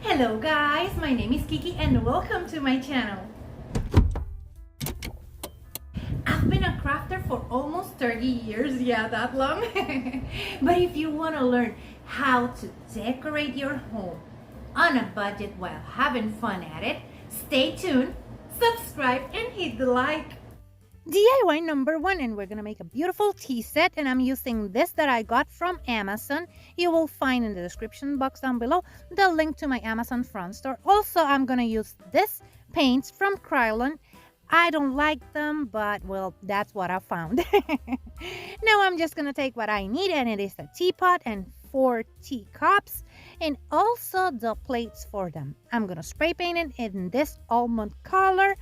Hello guys, my name is Kiki and welcome to my channel. I've been a crafter for almost 30 years, yeah, that long. But if you want to learn how to decorate your home on a budget while having fun at it, stay tuned, subscribe and hit the like. DIY number 1, and we're gonna make a beautiful tea set, and I'm using this that I got from Amazon. You will find in the description box down below the link to my Amazon front store. Also, I'm gonna use this paints from Krylon. I don't like them, but well, that's what I found. Now I'm just gonna take what I need, and it is a teapot and 4 teacups and also the plates for them. I'm gonna spray paint it in this almond color.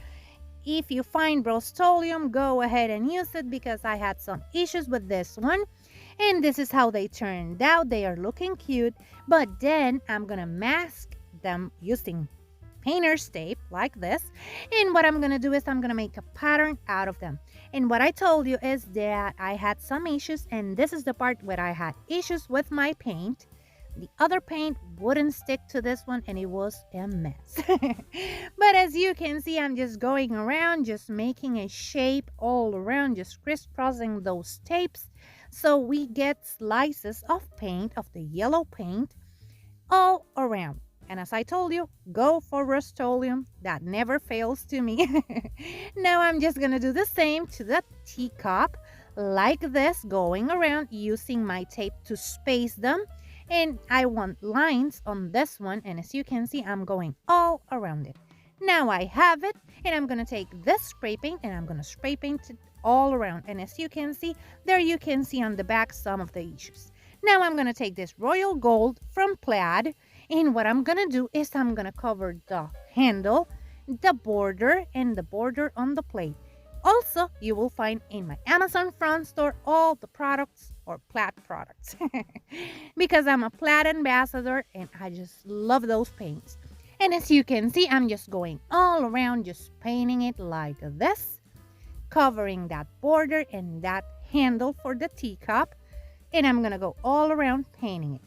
If you find Rust-Oleum, go ahead and use it because I had some issues with this one. And this is how they turned out. They are looking cute, but then I'm gonna mask them using painter's tape like this. And what I'm gonna do is I'm gonna make a pattern out of them. And what I told you is that I had some issues, and this is the part where I had issues with my paint. The other paint wouldn't stick to this one and it was a mess. But as you can see, I'm just going around, just making a shape all around, just crisscrossing those tapes so we get slices of paint, of the yellow paint, all around. And as I told you, go for Rust-Oleum. That never fails to me. Now I'm just gonna do the same to the teacup like this, going around using my tape to space them. And I want lines on this one, and as you can see, I'm going all around it. Now I have it, and I'm gonna take this spray paint and I'm gonna spray paint it all around. And as you can see, there you can see on the back some of the issues. Now I'm gonna take this royal gold from Plaid, and what I'm gonna do is I'm gonna cover the handle, the border, and the border on the plate. Also, you will find in my Amazon front store all the products or Plaid products because I'm a Plaid ambassador and I just love those paints. And as you can see, I'm just going all around, just painting it like this, covering that border and that handle for the teacup, and I'm gonna go all around painting it.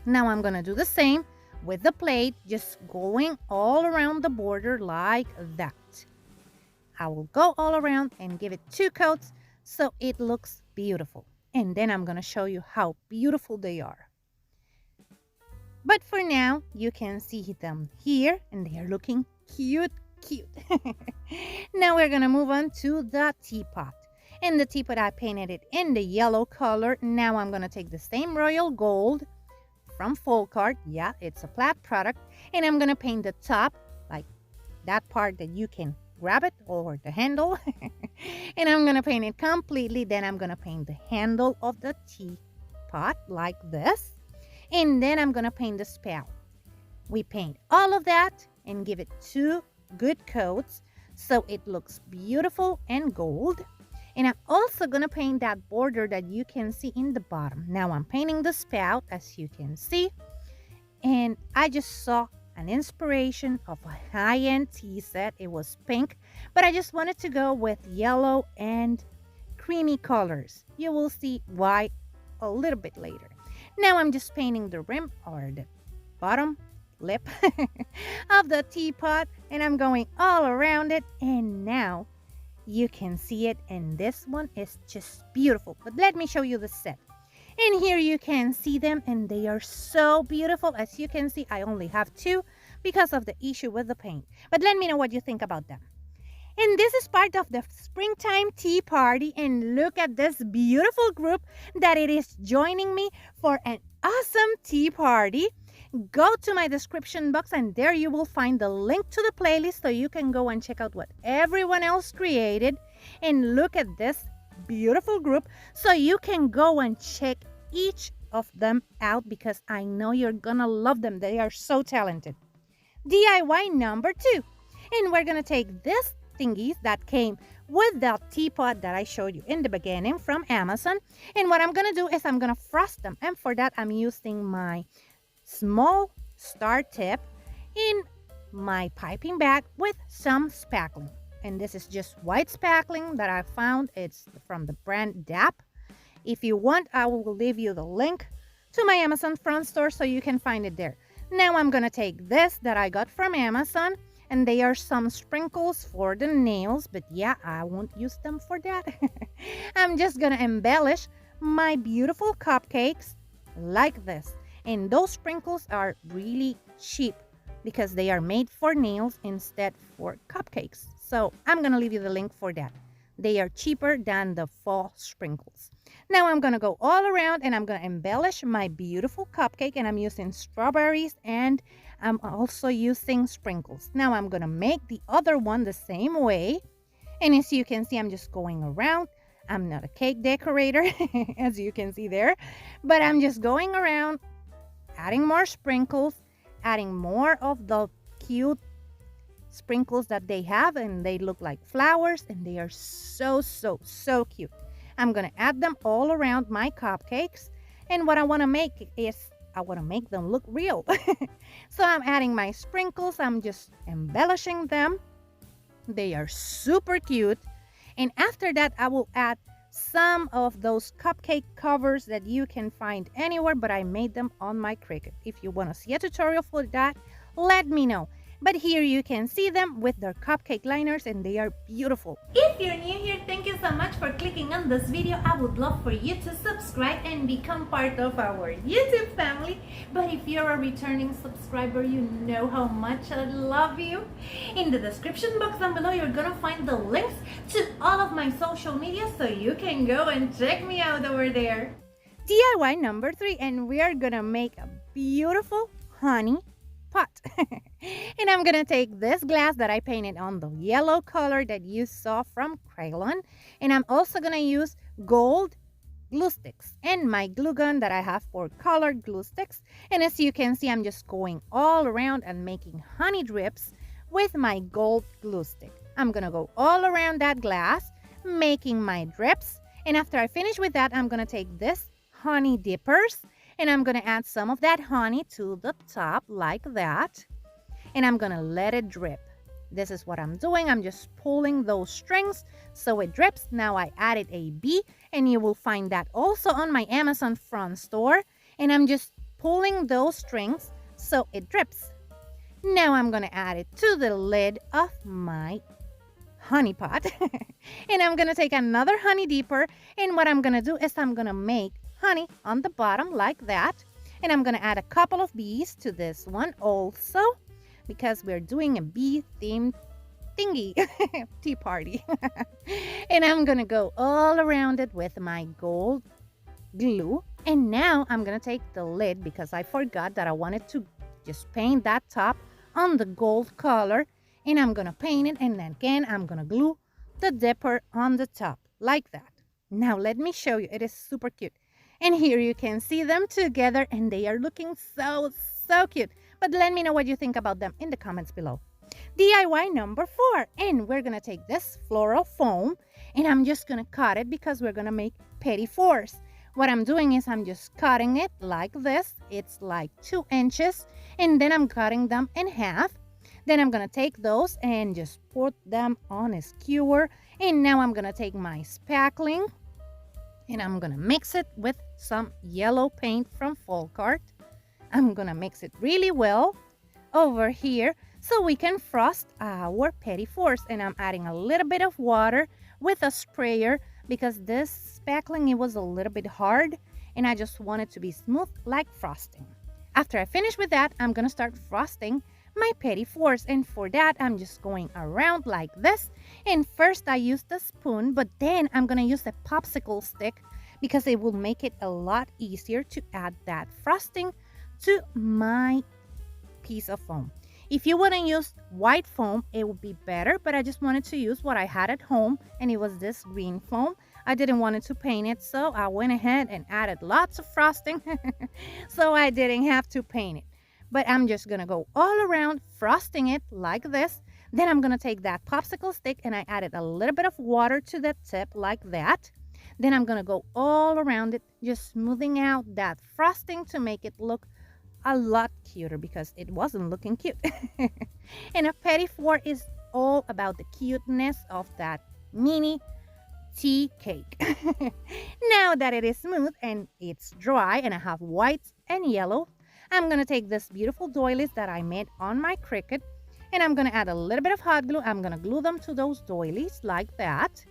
Now I'm gonna do the same with the plate, just going all around the border like that. I will go all around and give it 2 coats so it looks beautiful. And then I'm going to show you how beautiful they are. But for now, you can see them here and they are looking cute. Now we're going to move on to the teapot. In the teapot, I painted it in the yellow color. Now I'm going to take the same royal gold from Faux. Yeah, it's a Plaid product. And I'm going to paint the top, like that part that you can grab it, or the handle. And I'm gonna paint it completely. Then I'm gonna paint the handle of the teapot like this, and then I'm gonna paint the spout. We paint all of that and give it 2 good coats so it looks beautiful and gold. And I'm also gonna paint that border that you can see in the bottom. Now I'm painting the spout, as you can see, and I just saw an inspiration of a high-end tea set. It was pink, but I just wanted to go with yellow and creamy colors. You will see why a little bit later. Now I'm just painting the rim, or the bottom lip of the teapot, and I'm going all around it. And now you can see it, and this one is just beautiful. But let me show you the set. And here you can see them, and they are so beautiful. As you can see, I only have 2 because of the issue with the paint. But let me know what you think about them. And this is part of the springtime tea party, and look at this beautiful group that it is joining me for an awesome tea party. Go to my description box, and there you will find the link to the playlist so you can go and check out what everyone else created. And look at this beautiful group so you can go and check each of them out because I know you're gonna love them. They are so talented. DIY number 2, and we're gonna take this thingies that came with the teapot that I showed you in the beginning from Amazon, and what I'm gonna do is I'm gonna frost them, and for that I'm using my small star tip in my piping bag with some spackling. And this is just white spackling that I found. It's from the brand DAP. If you want, I will leave you the link to my Amazon front store so you can find it there. Now I'm gonna take this that I got from Amazon, and they are some sprinkles for the nails, but yeah, I won't use them for that. I'm just gonna embellish my beautiful cupcakes like this. And those sprinkles are really cheap because they are made for nails instead for cupcakes. So I'm gonna leave you the link for that. They are cheaper than the faux sprinkles. Now I'm gonna go all around and I'm gonna embellish my beautiful cupcake, and I'm using strawberries and I'm also using sprinkles. Now I'm gonna make the other one the same way. And as you can see, I'm just going around. I'm not a cake decorator, as you can see there, but I'm just going around, adding more sprinkles, adding more of the cute sprinkles that they have, and they look like flowers, and they are so cute. I'm gonna add them all around my cupcakes, and what I want to make is I want to make them look real. So I'm adding my sprinkles, I'm just embellishing them. They are super cute. And after that, I will add some of those cupcake covers that you can find anywhere, but I made them on my Cricut. If you want to see a tutorial for that, let me know. But here you can see them with their cupcake liners, and they are beautiful. If you're new here, thank you so much for clicking on this video. I would love for you to subscribe and become part of our YouTube family. But if you're a returning subscriber, you know how much I love you. In the description box down below, you're gonna find the links to all of my social media, so you can go and check me out over there. DIY number 3, and we are gonna make a beautiful honey pot. And I'm gonna take this glass that I painted on the yellow color that you saw from Crayon, and I'm also gonna use gold glue sticks and my glue gun that I have for colored glue sticks. And as you can see, I'm just going all around and making honey drips with my gold glue stick. I'm gonna go all around that glass making my drips, and after I finish with that, I'm gonna take this honey dippers and I'm gonna add some of that honey to the top like that, and I'm gonna let it drip. This is what I'm doing. I'm just pulling those strings so it drips. Now I added a bee, and you will find that also on my Amazon front store, and I'm just pulling those strings so it drips. Now I'm gonna add it to the lid of my honey pot. And I'm gonna take another honey dipper, and what I'm gonna do is I'm gonna make honey on the bottom like that, and I'm gonna add a couple of bees to this one also because we're doing a bee themed thingy tea party. And I'm gonna go all around it with my gold glue, and now I'm gonna take the lid because I forgot that I wanted to just paint that top on the gold color, and I'm gonna paint it, and then again I'm gonna glue the dipper on the top like that. Now let me show you. It is super cute. And here you can see them together, and they are looking so cute. But let me know what you think about them in the comments below. DIY number 4, and we're gonna take this floral foam, and I'm just gonna cut it because we're gonna make petit fours. What I'm doing is I'm just cutting it like this. It's like 2 inches, and then I'm cutting them in half. Then I'm gonna take those and just put them on a skewer, and now I'm gonna take my spackling, and I'm gonna mix it with some yellow paint from Folk Art. I'm gonna mix it really well over here so we can frost our petit fours, and I'm adding a little bit of water with a sprayer because this spackling, it was a little bit hard, and I just want it to be smooth like frosting. After I finish with that, I'm gonna start frosting my petit fours, and for that I'm just going around like this. And first I use the spoon, but then I'm gonna use a popsicle stick because it will make it a lot easier to add that frosting to my piece of foam. If you want to use white foam, it would be better, but I just wanted to use what I had at home, and it was this green foam. I didn't want it to paint it, so I went ahead and added lots of frosting so I didn't have to paint it. But I'm just gonna go all around frosting it like this. Then I'm gonna take that popsicle stick, and I added a little bit of water to the tip like that. Then I'm gonna go all around it, just smoothing out that frosting to make it look a lot cuter because it wasn't looking cute. And a petit four is all about the cuteness of that mini tea cake. Now that it is smooth and it's dry and I have white and yellow, I'm going to take this beautiful doilies that I made on my Cricut, and I'm going to add a little bit of hot glue. I'm going to glue them to those doilies like that.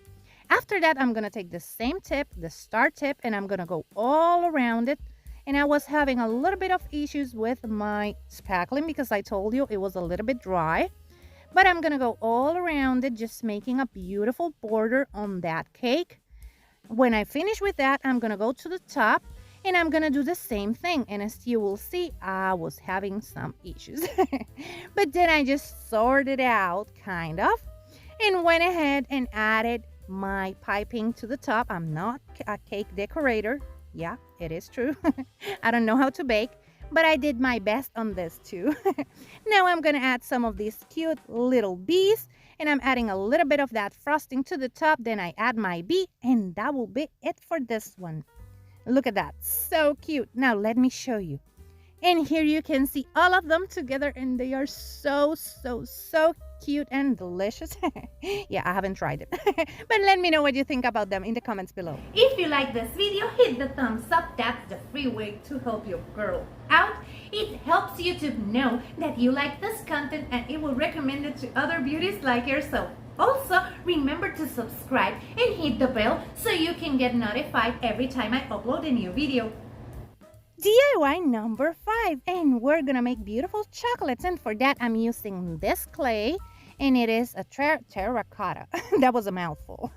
After that, I'm going to take the same tip, the star tip, and I'm going to go all around it. And I was having a little bit of issues with my spackling because I told you it was a little bit dry. But I'm going to go all around it, just making a beautiful border on that cake. When I finish with that, I'm going to go to the top and I'm going to do the same thing. And as you will see, I was having some issues. But then I just sorted out, kind of, and went ahead and added my piping to the top. I'm not a cake decorator. Yeah, it is true. I don't know how to bake, but I did my best on this too. Now I'm going to add some of these cute little bees, and I'm adding a little bit of that frosting to the top. Then I add my bee, and that will be it for this one. Look at that, so cute. Now let me show you. And here you can see all of them together, and they are so cute and delicious. Yeah, I haven't tried it. But let me know what you think about them in the comments below. If you like this video, hit the thumbs up. That's the free way to help your girl out. It helps YouTube know that you like this content, and it will recommend it to other beauties like yourself. Also, remember to subscribe and hit the bell so you can get notified every time I upload a new video. DIY number 5, and we're gonna make beautiful chocolates, and for that I'm using this clay, and it is a terracotta. That was a mouthful.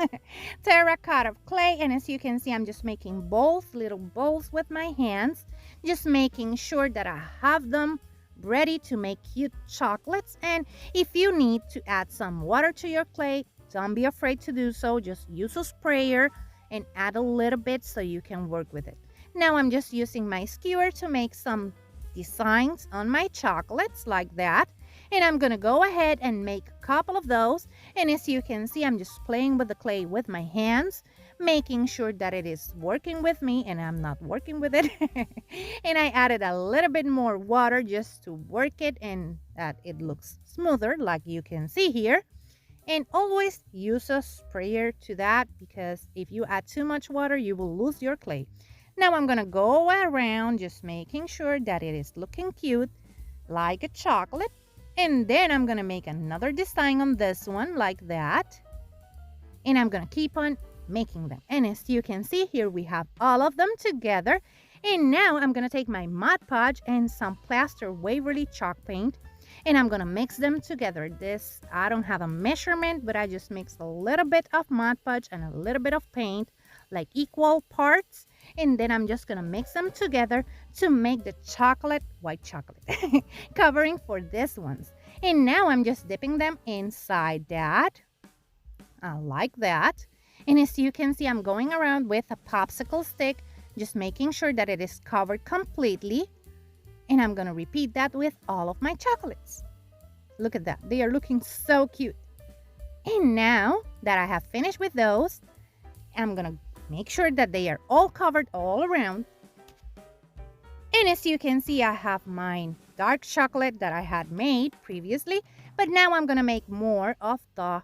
Terracotta clay, and as you can see, I'm just making bowls, little bowls with my hands, just making sure that I have them ready to make cute chocolates. And if you need to add some water to your clay, don't be afraid to do so. Just use a sprayer and add a little bit so you can work with it. Now I'm just using my skewer to make some designs on my chocolates like that. And I'm gonna go ahead and make a couple of those. And as you can see, I'm just playing with the clay with my hands, making sure that it is working with me and I'm not working with it. And I added a little bit more water just to work it and that it looks smoother, like you can see here. And always use a sprayer to that, because if you add too much water, you will lose your clay. Now I'm gonna go around just making sure that it is looking cute like a chocolate. And then I'm gonna make another design on this one like that. And I'm gonna keep on making them. And as you can see here, we have all of them together. And now I'm gonna take my Mod Podge and some plaster Waverly chalk paint, and I'm gonna mix them together. This, I don't have a measurement, but I just mixed a little bit of Mod Podge and a little bit of paint, like equal parts. And then I'm just gonna mix them together to make the chocolate, white chocolate covering for these ones. And now I'm just dipping them inside that, like that. And as you can see, I'm going around with a popsicle stick, just making sure that it is covered completely. And I'm gonna repeat that with all of my chocolates. Look at that, they are looking so cute. And now that I have finished with those, I'm gonna make sure that they are all covered all around. And as you can see, I have my dark chocolate that I had made previously, but now I'm gonna make more of the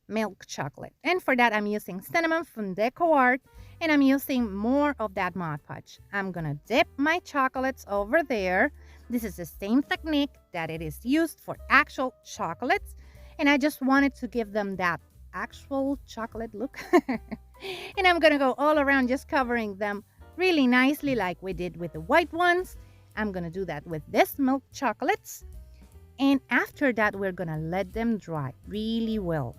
milk chocolate. And for that, I'm using cinnamon from Decor, and I'm using more of that Mod Podge. I'm gonna dip my chocolates over there. This is the same technique that it is used for actual chocolates, and I just wanted to give them that actual chocolate look. And I'm gonna go all around just covering them really nicely like we did with the white ones. I'm gonna do that with this milk chocolates, and after that we're gonna let them dry really well.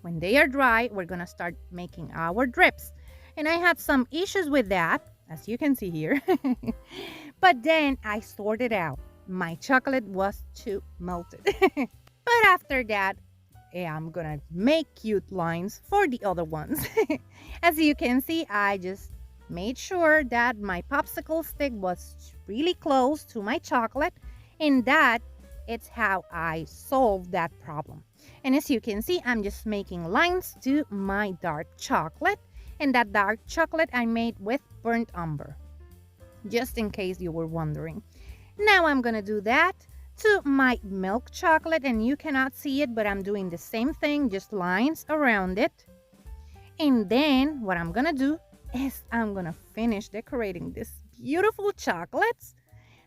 When they are dry, we're gonna start making our drips. And I had some issues with that, as you can see here. But then I sorted out. My chocolate was too melted. But after that, I'm gonna make cute lines for the other ones. As you can see, I just made sure that my popsicle stick was really close to my chocolate, and that it's how I solved that problem. And as you can see, I'm just making lines to my dark chocolate, and that dark chocolate I made with burnt umber, just in case you were wondering. Now I'm gonna do that to my milk chocolate, and you cannot see it, but I'm doing the same thing, just lines around it. And then what I'm gonna do is I'm gonna finish decorating these beautiful chocolates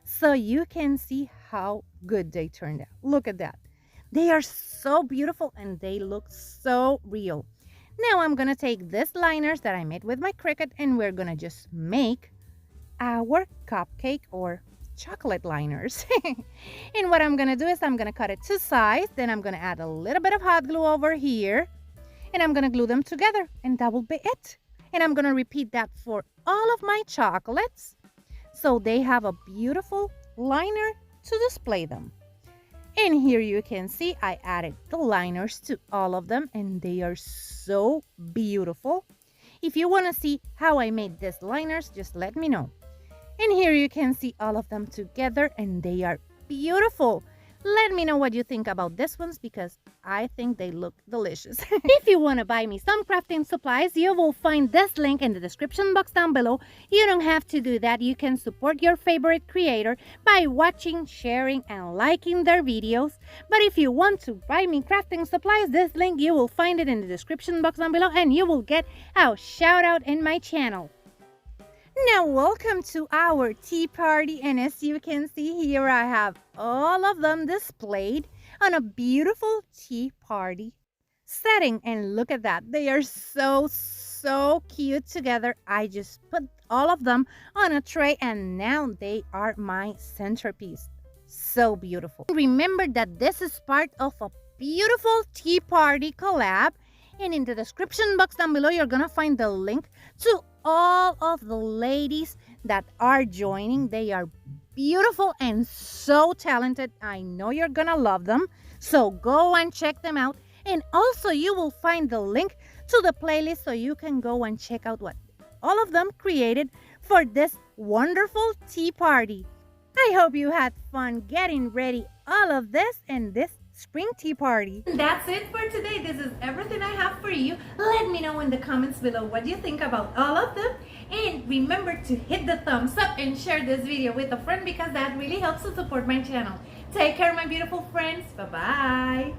so you can see how good they turned out. Look at that. They are so beautiful and they look so real. Now I'm gonna take these liners that I made with my Cricut and we're gonna just make our cupcake or chocolate liners. And what I'm gonna do is I'm gonna cut it to size, then I'm gonna add a little bit of hot glue over here, and I'm gonna glue them together, and that will be it. And I'm gonna repeat that for all of my chocolates so they have a beautiful liner to display them. And here you can see I added the liners to all of them and they are so beautiful. If you want to see how I made these liners, just let me know. And here you can see all of them together and they are beautiful. Let me know what you think about these ones because I think they look delicious. If you want to buy me some crafting supplies, you will find this link in the description box down below. You don't have to do that. You can support your favorite creator by watching, sharing, and liking their videos. But if you want to buy me crafting supplies, this link, you will find it in the description box down below and you will get a shout out in my channel. Now welcome to our tea party, and as you can see here I have all of them displayed on a beautiful tea party setting, and look at that, they are so cute together. I just put all of them on a tray and now they are my centerpiece. So beautiful. Remember that this is part of a beautiful tea party collab, and in the description box down below you're gonna find the link to all of the ladies that are joining. They are beautiful and so talented. I know you're gonna love them, so go and check them out. And also you will find the link to the playlist so you can go and check out what all of them created for this wonderful tea party. I hope you had fun getting ready all of this and this spring tea party. That's it for today. This is everything I have for you. Let me know in the comments below what you think about all of them, and remember to hit the thumbs up and share this video with a friend because that really helps to support my channel. Take care, my beautiful friends. Bye bye.